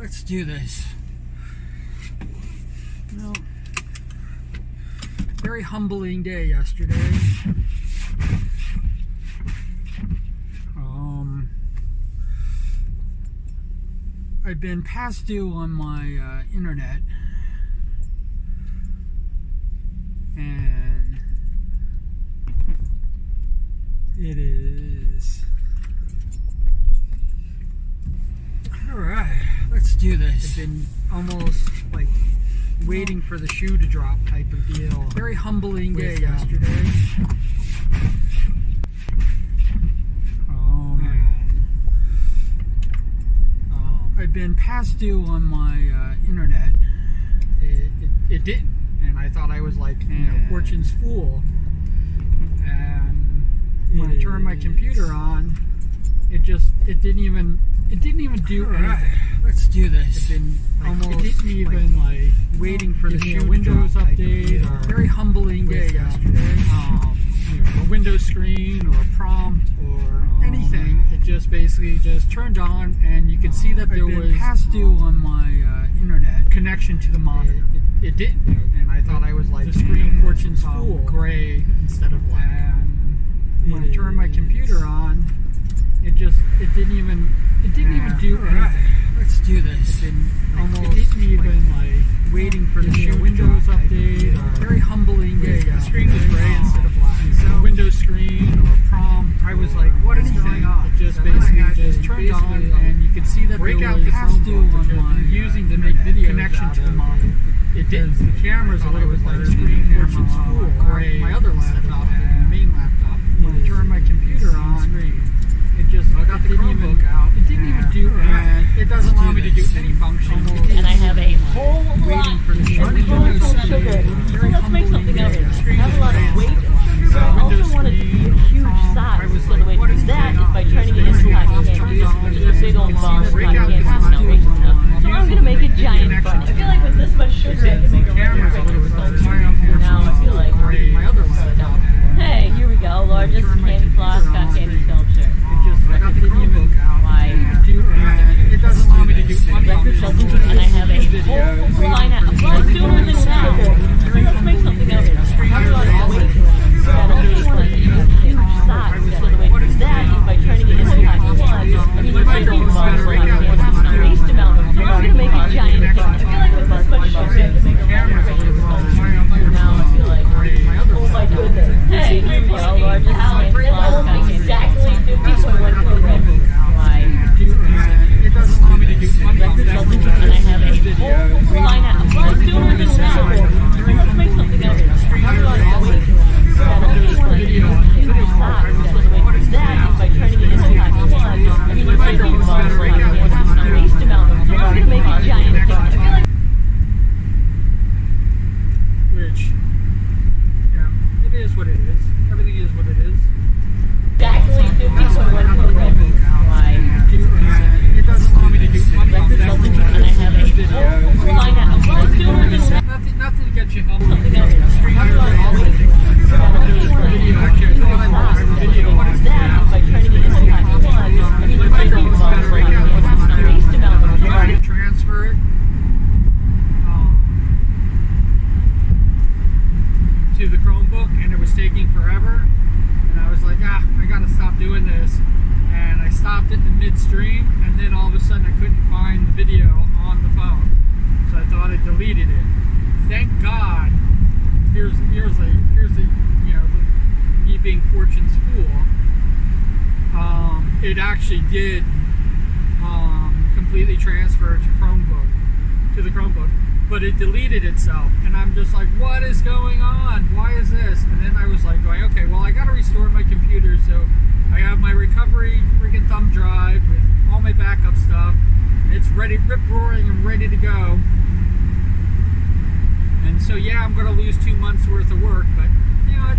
let's do this. No. Very humbling day yesterday. I've been past due on my internet, and it is alright. Let's do this. I've been almost like waiting for the shoe to drop type of deal. Very humbling day yesterday. I've been past due on my internet. It didn't, and I thought I was like, fortune's fool. And when I turned my computer on, it didn't even do anything. Let's do this. It's been almost, it didn't even like waiting for the shoe Windows update. Very humbling day yesterday. A Windows screen or a prompt or anything. It just basically just turned on, and you could see that there was past due on my internet connection to the monitor. It didn't, and I thought I was like the screen fortune's fool, gray instead of black. And when I turned my computer on, it didn't even do anything. Let's do this. It's been almost, it didn't even like waiting for the shoe Windows update. Very humbling day. The screen was gray instead of black. So Windows screen or prompt. I was like, what is going on? It just basically just turned on, and you could see that there was past due on my using to make video connection to the monitor. It didn't. The camera's a little bit like screen fortune's fool. Gray. My other laptop, the main laptop. When I turned my computer on, I got the Chromebook out. It didn't even do anything. It doesn't allow me to do any function. And I have a whole lot of sugar. So let's make something of it. I have a lot of weight and sugar, but I also want it to be a huge size. So the way to do that is by turning it into cotton candy, which is a big old ball of cotton candy that's not rich enough. So I'm going to make a giant bunch. I feel like with this much sugar, I can make a regular sculpture. Now I feel like hey, here we go, largest candy floss cotton candy sculpture. I got the Chromebook out. Why? It doesn't allow me to do anything. And I have a whole lineup of sooner than that. So let's make something of it. I have a lot of weight. That'll be like a huge size. So the way to do that is by turning it into cotton candy. I mean, you might be involved with cotton candy. It's not a waste amount of sugar. I'm going to make a giant thing. I feel like with this much sugar, I can make a regular sculpture. Now I feel like, oh my goodness. Hey, here we go, largest candy floss cotton candy. Exactly 50.1 kilograms. Why? It doesn't allow me to do anything. And I have a whole lineup of sooner than that. So let's make something of it. I have a lot of weight. That'll be like a huge size. So the way to do that is by turning it into cotton candy. I mean, you might be involved with cotton candy. It's not a waste amount of sugar. I'm going to make a giant thing. I feel like which, yeah, it is what it is. Everything is what it is. exactly 50.1 kilograms. Why? It doesn't allow me to do anything. And I have a whole lineup of sooner than that. Nothing to get you home. Something else. I have a lot of weight. That'll be like a huge size. So what is that? By turning it into cotton candy. I mean, you might be involved with cotton candy. It's not a waste amount of sugar. Transfer it to the Chromebook, and it was taking forever. And I was like, I gotta stop doing this. And I stopped it in midstream, and then all of a sudden I couldn't find the video on the phone. So I thought I deleted it. Thank God. Here's the me being fortune's fool. It actually did completely transfer to the Chromebook, but it deleted itself, and I'm just like, what is going on? Why is this? And then I was like going, okay, well, I gotta restore my computer, so I have my recovery freaking thumb drive with all my backup stuff. It's ready, rip-roaring and ready to go. And so yeah, I'm gonna lose 2 months worth of work, but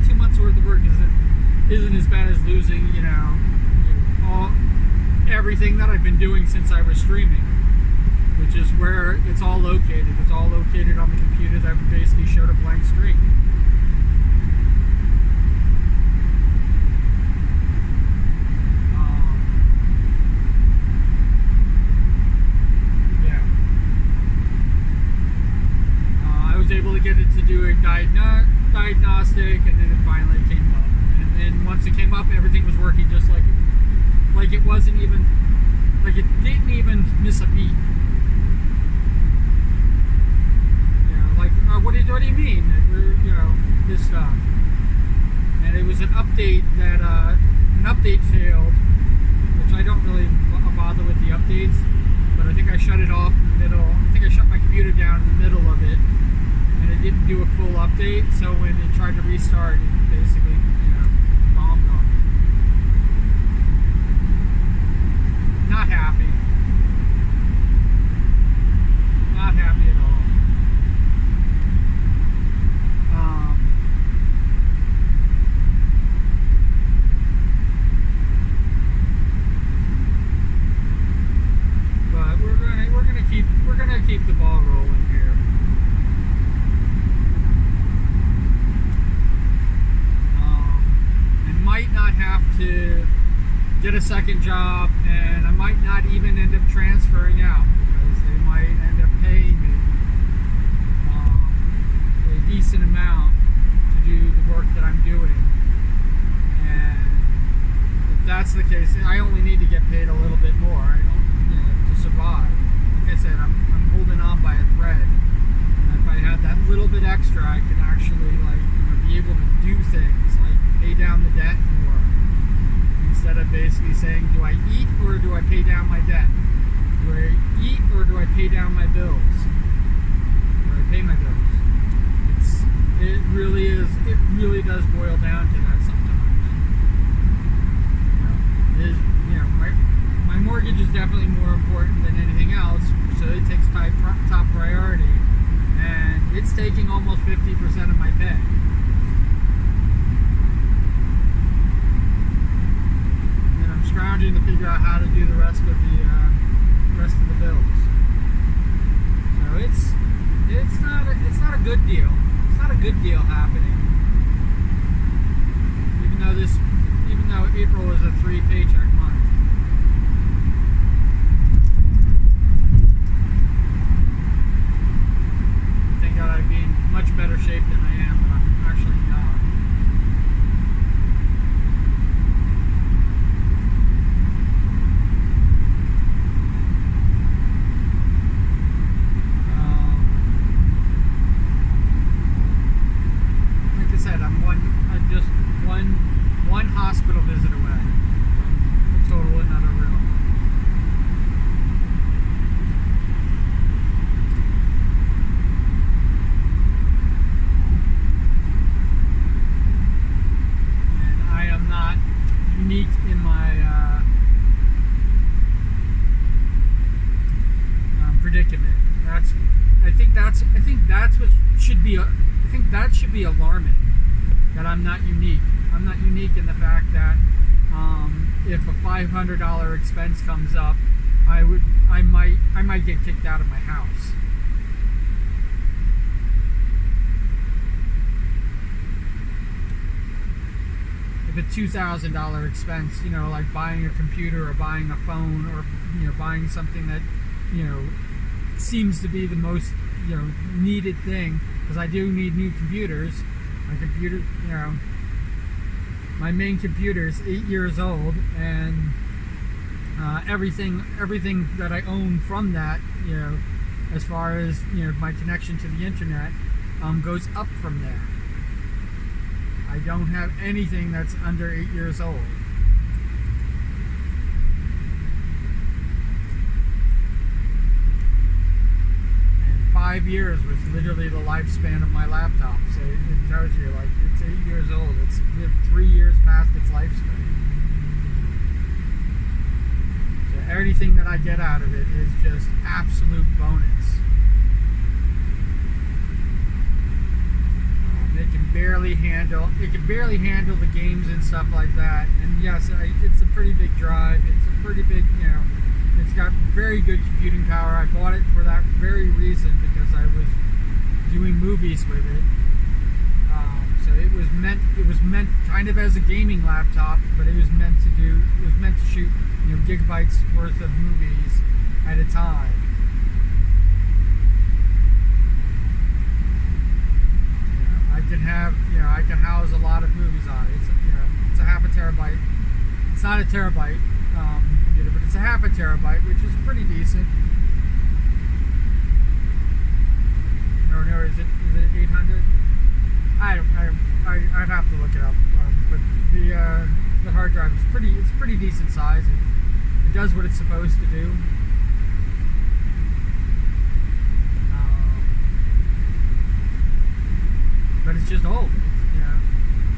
2 months worth of work isn't as bad as losing, everything that I've been doing since I was streaming, which is where it's all located. It's all located on the computer that basically showed a blank screen. Yeah. up, everything was working just like it wasn't even, like it didn't even miss a beat. You know, like, what do you mean? You know, this stuff. And it was an update that, an update failed, which I don't really bother with the updates, but I think I shut it off in the middle. I think I shut my computer down in the middle of it, and it didn't do a full update, so when it tried to restart, it basically, you know, bombed on me. Not happy. Not happy at all. But we're gonna keep the ball rolling here. And might not have to get a second job, and I might not even end up transferring out, because they might end up paying me a decent amount to do the work that I'm doing. And if that's the case, I only need to get paid a little bit more. I don't, you know, to survive. Like I said, I'm holding on by a thread. And if I had that little bit extra, I could actually, like, you know, be able to do things like pay down the debt more. Instead of basically saying, do I eat or do I pay down my debt? Do I eat or do I pay down my bills? Do I pay my bills? It really does boil down to that sometimes. You know, my mortgage is definitely more important than anything else, so it takes top priority, and it's taking almost 50% of my pay. Scrounging to figure out how to do the rest of the bills. So it's not a good deal. It's not a good deal happening. Even though April is a 3 paycheck month. I think that I'd be in much better shape than I am, but I'm actually not. One hospital visit away from a total another room. And I am not unique in my predicament. I think that's what should be. I think that should be alarming. That I'm not unique. I'm not unique in the fact that if a $500 expense comes up, I might get kicked out of my house. If a $2,000 expense, you know, like buying a computer or buying a phone or, you know, buying something that, you know, seems to be the most, you know, needed thing, because I do need new computers. My computer, you know, my main computer is 8 years old, and everything that I own from that, you know, as far as, you know, my connection to the internet, goes up from there. I don't have anything that's under 8 years old. And 5 years was literally the lifespan of my laptop. So it tells you, like, it's 8 years old. It's 3 years past its lifespan. So everything that I get out of it is just absolute bonus. It can barely handle the games and stuff like that. And yes, it's a pretty big drive. It's a pretty big, you know, it's got very good computing power. I bought it for that very reason, because I was doing movies with it. So it was meant kind of as a gaming laptop, but it was meant to shoot, you know, gigabytes worth of movies at a time. I can house a lot of movies on it. It's a half a terabyte. It's not a terabyte computer, but it's a half a terabyte, which is pretty decent. No, is it 800? I'd have to look it up. But the hard drive is pretty decent size. It does what it's supposed to do. But it's just old.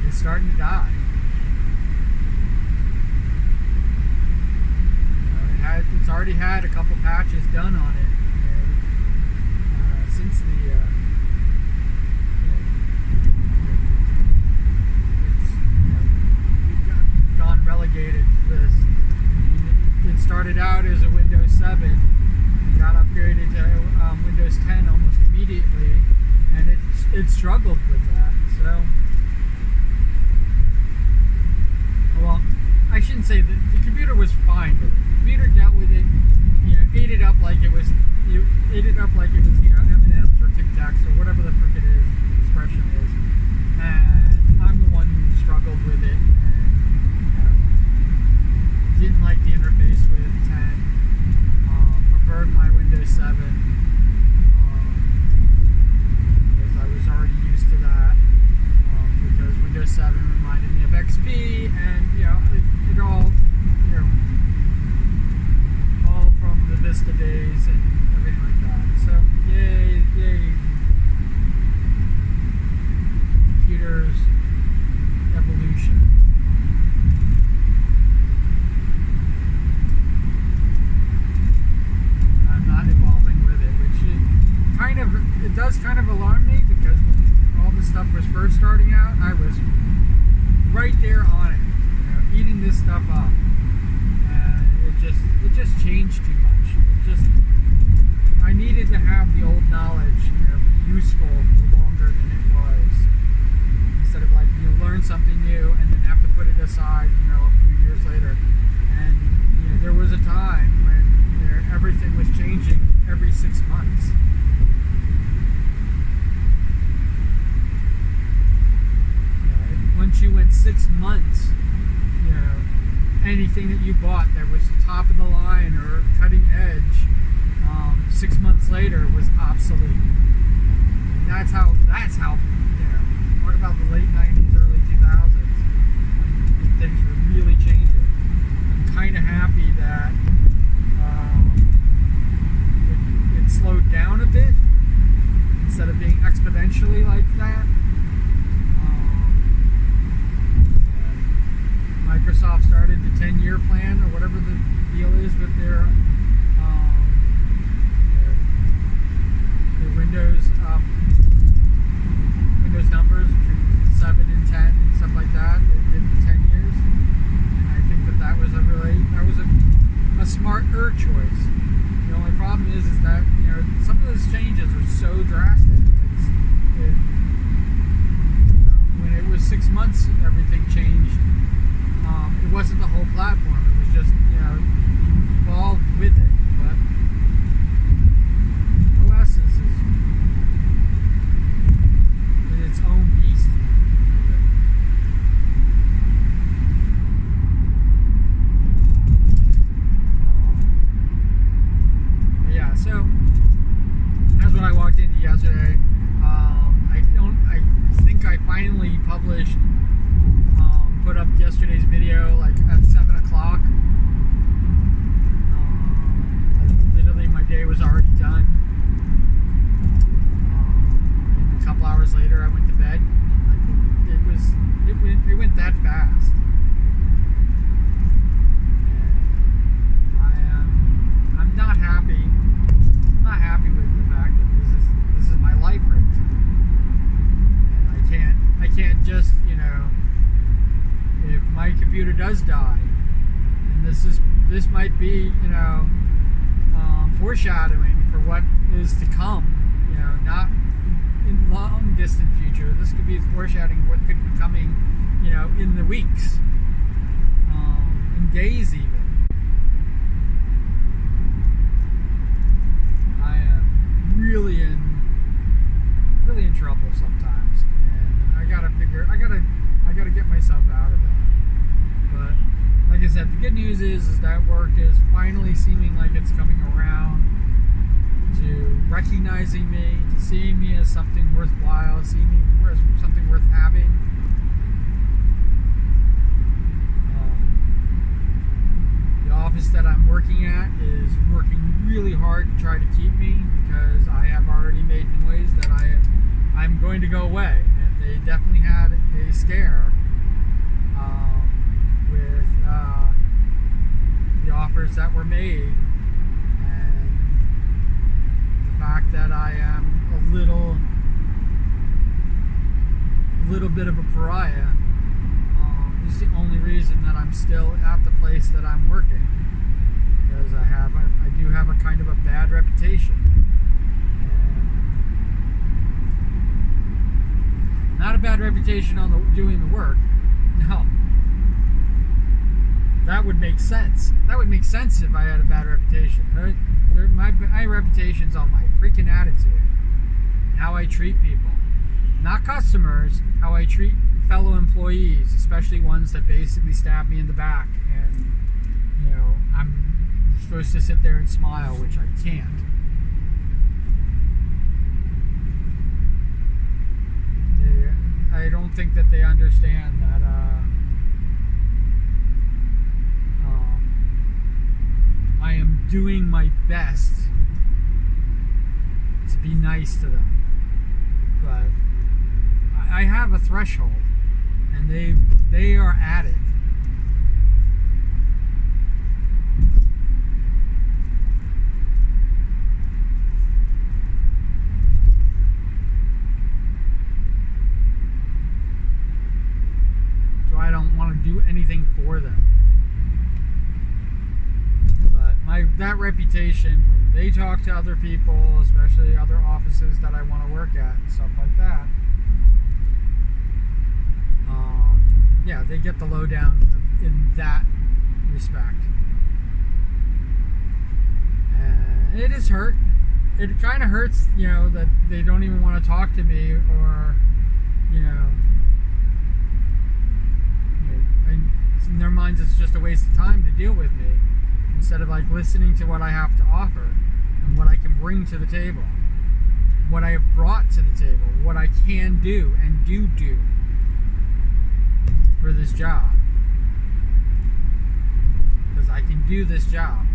It's starting to die. It's already had a couple patches done on it since the it's gone relegated to this. It started out as a Windows 7 and got upgraded to Windows 10 almost immediately, and it struggled with that. So, well, I shouldn't say that the computer was fine, but the computer dealt with it, ate it up like it was, M&M's or Tic Tacs or whatever the frick it is, expression is. And I'm the one who struggled with it and didn't like the interface with 10. Preferred my Windows 7 because I was already used to that. Because Windows 7 reminded me of XP, and it all from the Vista days and everything like that. So yay computers evolution. I'm not evolving with it, which it does kind of alarm me, because when all this stuff was first starting out, I was right there on it, eating this stuff up. It just changed too much. I needed to have the old knowledge, useful for longer than it was. Instead of learn something new and then have to put it aside, a few years later. And there was a time when everything was changing every 6 months. Once you went 6 months, anything that you bought that was top of the line or cutting edge, 6 months later was obsolete. And that's how. What about the late 90s, early 2000s, when things were really changing? I'm kind of happy that it slowed down a bit instead of being exponentially like that. Microsoft started the 10-year plan, or whatever the deal is with their Windows numbers between 7 and 10 and stuff like that. They did the 10 years, and I think that was a smarter choice. The only problem is that some of those changes are so drastic. When it was 6 months, everything changed. It wasn't the whole platform. It was just, evolved with it. But OS is its own beast. Yeah, so that's what I walked into yesterday. I think I finally published. Put up yesterday's video at 7 o'clock. Literally, my day was already done. And a couple hours later, I went to bed. It went that fast. And I'm not happy. I'm not happy with the fact that this is my life right now. And I can't just if my computer does die, and this might be foreshadowing for what is to come, not in long distant future. This could be foreshadowing of what could be coming in the weeks, in days even. I am really in trouble sometimes, and I gotta get myself out of that. said, the good news is that work is finally seeming like it's coming around to recognizing me, to seeing me as something worthwhile, seeing me as something worth having. The office that I'm working at is working really hard to try to keep me because I have already made noise that I'm going to go away, and they definitely had a scare with the offers that were made, and the fact that I am a little bit of a pariah is the only reason that I'm still at the place that I'm working, because I do have a kind of a bad reputation, and not a bad reputation on doing the work. No, that would make sense. That would make sense if I had a bad reputation. My reputation's on my freaking attitude, how I treat people, not customers, how I treat fellow employees, especially ones that basically stab me in the back, and I'm supposed to sit there and smile, which I can't. I don't think that they understand that I am doing my best to be nice to them, but I have a threshold, and they are at it. So I don't want to do anything for them. But that reputation, when they talk to other people, especially other offices that I want to work at and stuff like that, yeah, they get the lowdown in that respect. And it is hurt. It kind of hurts, that they don't even want to talk to me, or, and in their minds it's just a waste of time to deal with me, instead of like listening to what I have to offer and what I can bring to the table, what I have brought to the table, what I can do and do for this job, because I can do this job.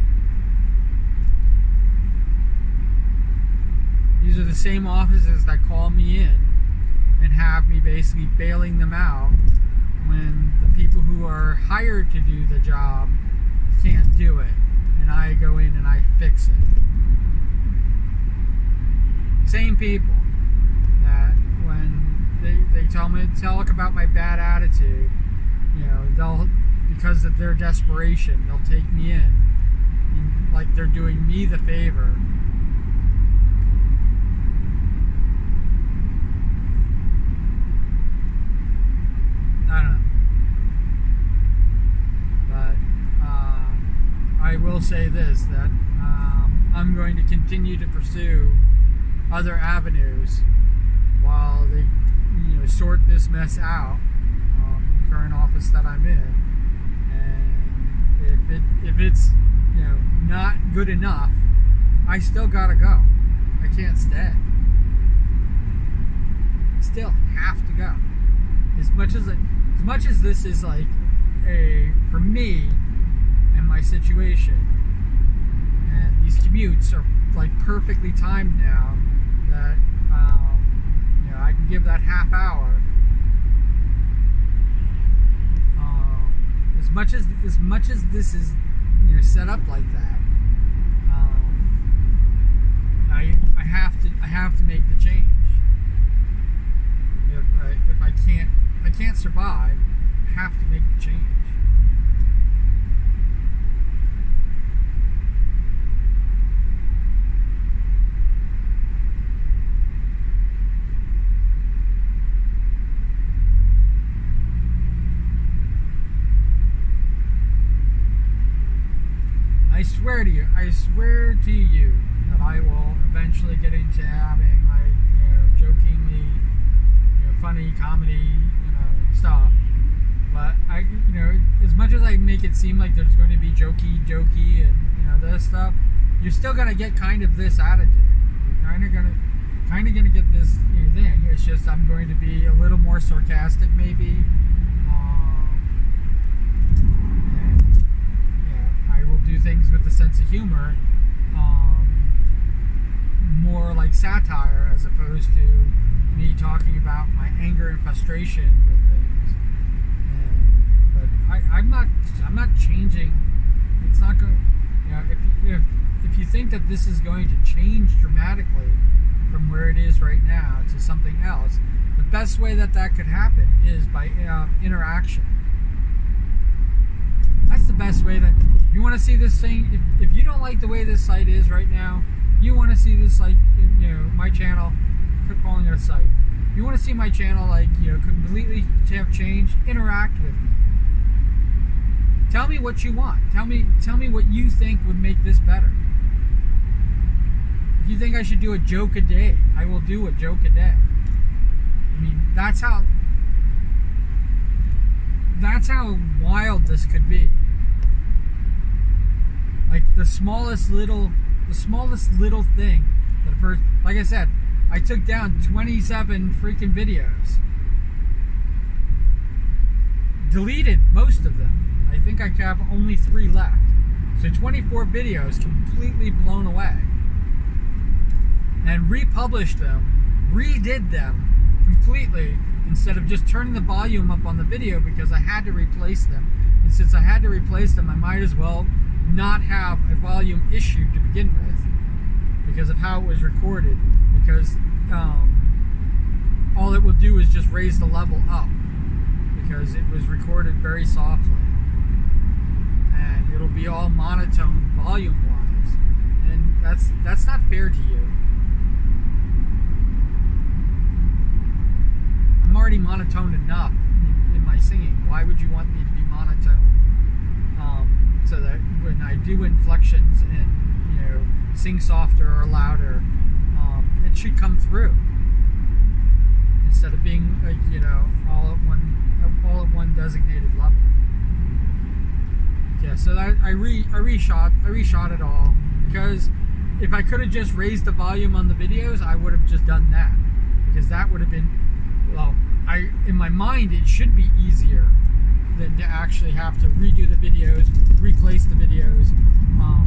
These are the same offices that call me in and have me basically bailing them out when the people who are hired to do the job can't do it, and I go in and I fix it. Same people that when they talk about my bad attitude, they'll, because of their desperation, they'll take me in and like they're doing me the favor. I don't know. But I will say this, that I'm going to continue to pursue other avenues while they sort this mess out, the current office that I'm in. And if it's not good enough, I still gotta go. I can't stay. Still have to go. As much as this is like for me and my situation, and these commutes are like perfectly timed now, that I can give that half hour. As much as this is set up like that, I have to make the change. If I can't survive, I have to make the change. I swear to you that I will eventually get into having like jokingly funny comedy stuff, but as much as I make it seem like there's going to be jokey and this stuff, you're still gonna get kind of this attitude. You're kind of gonna get this thing. It's just I'm going to be a little more sarcastic, maybe. And I will do things with a sense of humor, more like satire as opposed to me talking about my anger and frustration with things. But I'm not changing. It's not going. If you think that this is going to change dramatically from where it is right now to something else, the best way that could happen is by interaction. That's the best way. That you want to see this thing. If you don't like the way this site is right now, you want to see this site, my channel. Quit calling it a site. You want to see my channel completely have changed. Interact with me. Tell me what you want. Tell me what you think would make this better. If you think I should do a joke a day, I will do a joke a day. I mean, that's how wild this could be. Like the smallest little thing that first, like I said, I took down 27 freaking videos. Deleted most of them. I think I have only 3 left. So 24 videos completely blown away. And republished them, redid them completely, instead of just turning the volume up on the video because I had to replace them. And since I had to replace them, I might as well not have a volume issue to begin with because of how it was recorded. Because all it will do is just raise the level up because it was recorded very softly. And it'll be all monotone volume-wise. And that's not fair to you. I'm already monotone enough in my singing. Why would you want me to be monotone? So that when I do inflections and sing softer or louder, it should come through instead of being all at one designated level. Yeah, so I reshot it all because if I could have just raised the volume on the videos, I would have just done that because that would have been, well, in my mind it should be easier than to actually have to redo the videos, replace the videos,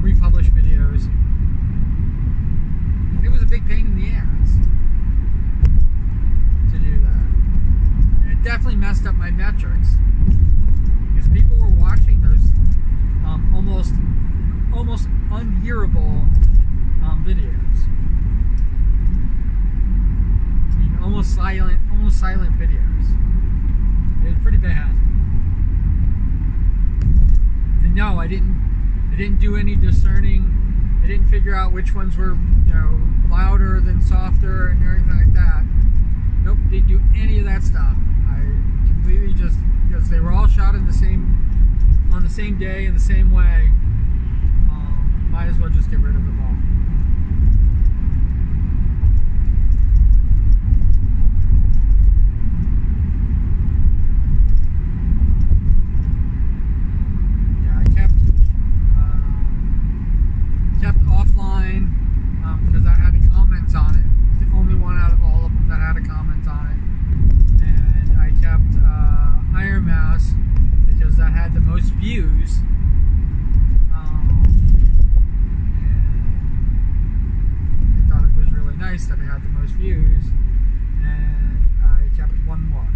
republish videos. And it was a big pain in the ass to do that. And it definitely messed up my metrics because people were watching those almost unhearable videos. I mean, almost silent videos. It was pretty bad. And no, I didn't do any discerning. I didn't figure out which ones were louder than softer and everything like that. Nope, didn't do any of that stuff. I completely just, because they were all shot on the same day in the same way, might as well just get rid of them all. Yeah, I kept offline because I had a comment on it. It's the only one out of all of them that had a comment on it. And I kept Iron Mouse because that had the most views. And I thought it was really nice that it had the most views. And I kept one more.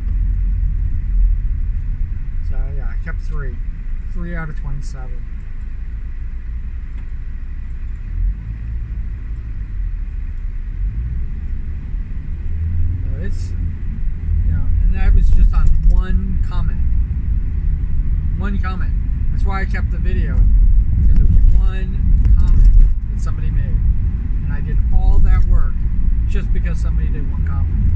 So yeah, I kept 3. 3 out of 27. So it's, and that was just on one comment. One comment. That's why I kept the video, because it was one comment that somebody made, and I did all that work just because somebody did one comment.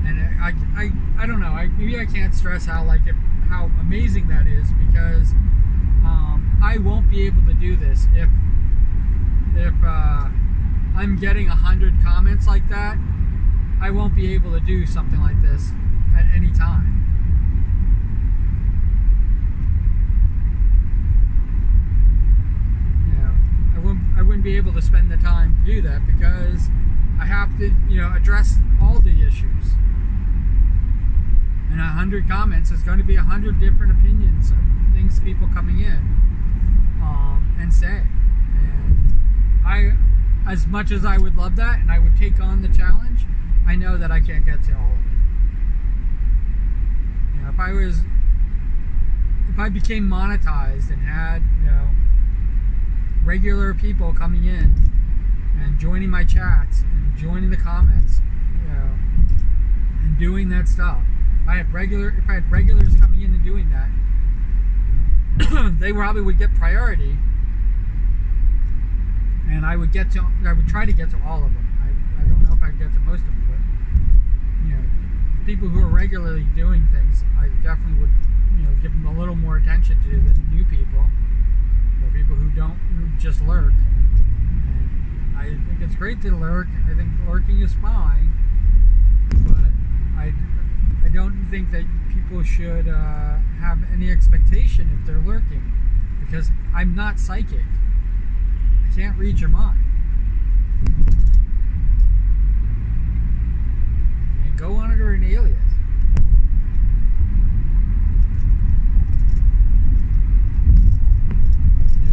And I don't know. Maybe I can't stress how amazing that is, because I won't be able to do this if I'm getting 100 comments like that. I won't be able to do something like this at any time. I wouldn't be able to spend the time to do that because I have to, address all the issues. And 100 comments is going to be 100 different opinions of things people coming in and say. And as much as I would love that and I would take on the challenge, I know that I can't get to all of it. If I became monetized and had, regular people coming in and joining my chats and joining the comments, and doing that stuff. If I had regulars coming in and doing that, they probably would get priority, and I would try to get to all of them. I don't know if I'd get to most of them, but people who are regularly doing things, I definitely would, give them a little more attention to than new people. Or people who just lurk. And I think it's great to lurk. I think lurking is fine, but I don't think that people should have any expectation if they're lurking, because I'm not psychic. I can't read your mind. And go under an alias.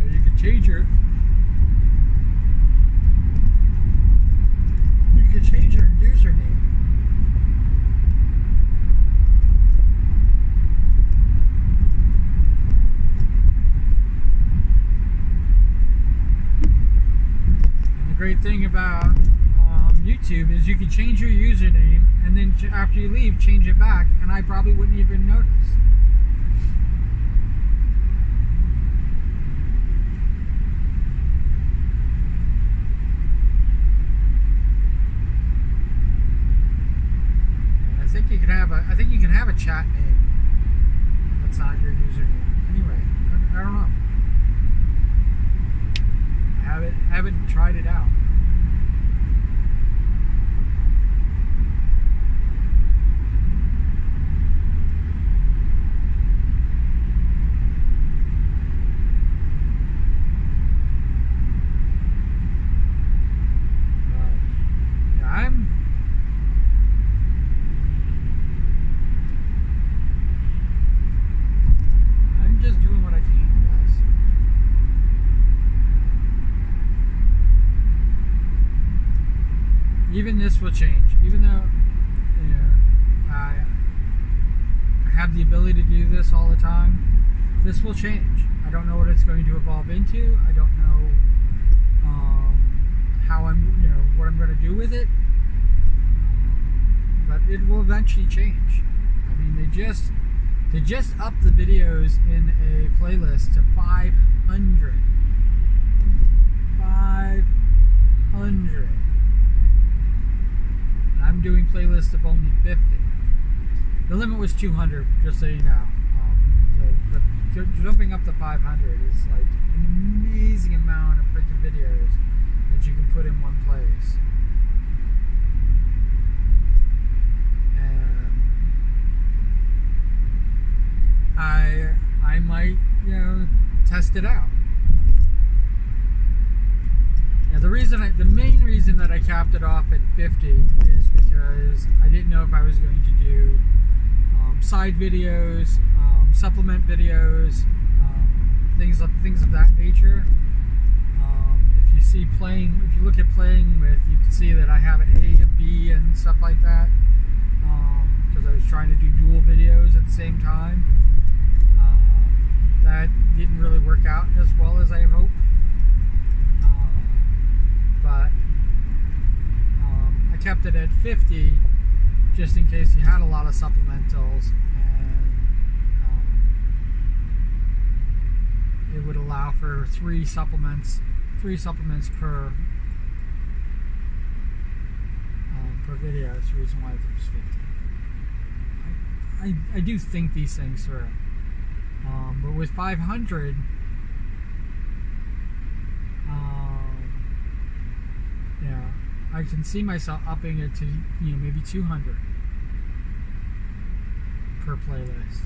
You can change your username. And the great thing about YouTube is you can change your username and then after you leave, change it back, and I probably wouldn't even notice. I think you can have a chat name that's not your username. Anyway, I don't know. I haven't tried it out. Even this will change. Even though I have the ability to do this all the time, this will change. I don't know what it's going to evolve into. I don't know how what I'm going to do with it. But it will eventually change. I mean, they just upped the videos in a playlist to 500. 500. I'm doing playlists of only 50. The limit was 200, just so you know. But jumping up to 500 is like an amazing amount of freaking videos that you can put in one place. And I might, test it out. Now, the main reason that I capped it off at 50 is because I didn't know if I was going to do side videos, supplement videos, things of that nature. If you look at playing with, you can see that I have an A, a B, and stuff like that, because I was trying to do dual videos at the same time. That didn't really work out as well as I hoped. But I kept it at 50 just in case you had a lot of supplementals, and it would allow for three supplements per video. That's the reason why it was 50. I do think these things through. But with 500, I can see myself upping it to maybe 200. for playlist.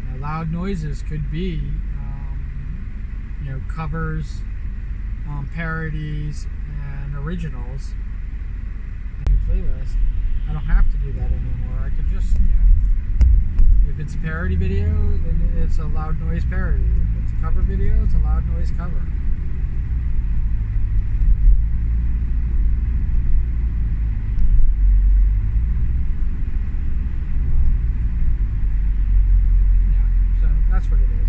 Now, loud noises could be, covers, parodies, and originals. Playlist. I don't have to do that anymore. I could just, if it's a parody video, then it's a loud noise parody. If it's a cover video, it's a loud noise cover. So that's what it is.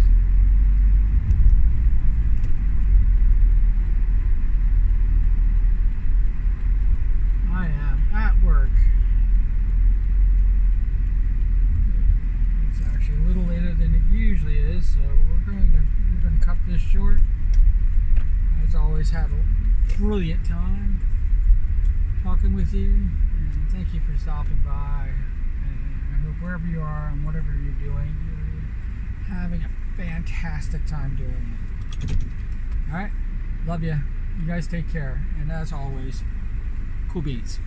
I am at work. It's actually a little later than it usually is, so we're going to cut this short. As always, had a brilliant time talking with you, and thank you for stopping by. And I hope wherever you are and whatever you're doing, you're having a fantastic time doing it. All right, love you. You guys take care, and as always, cool beans.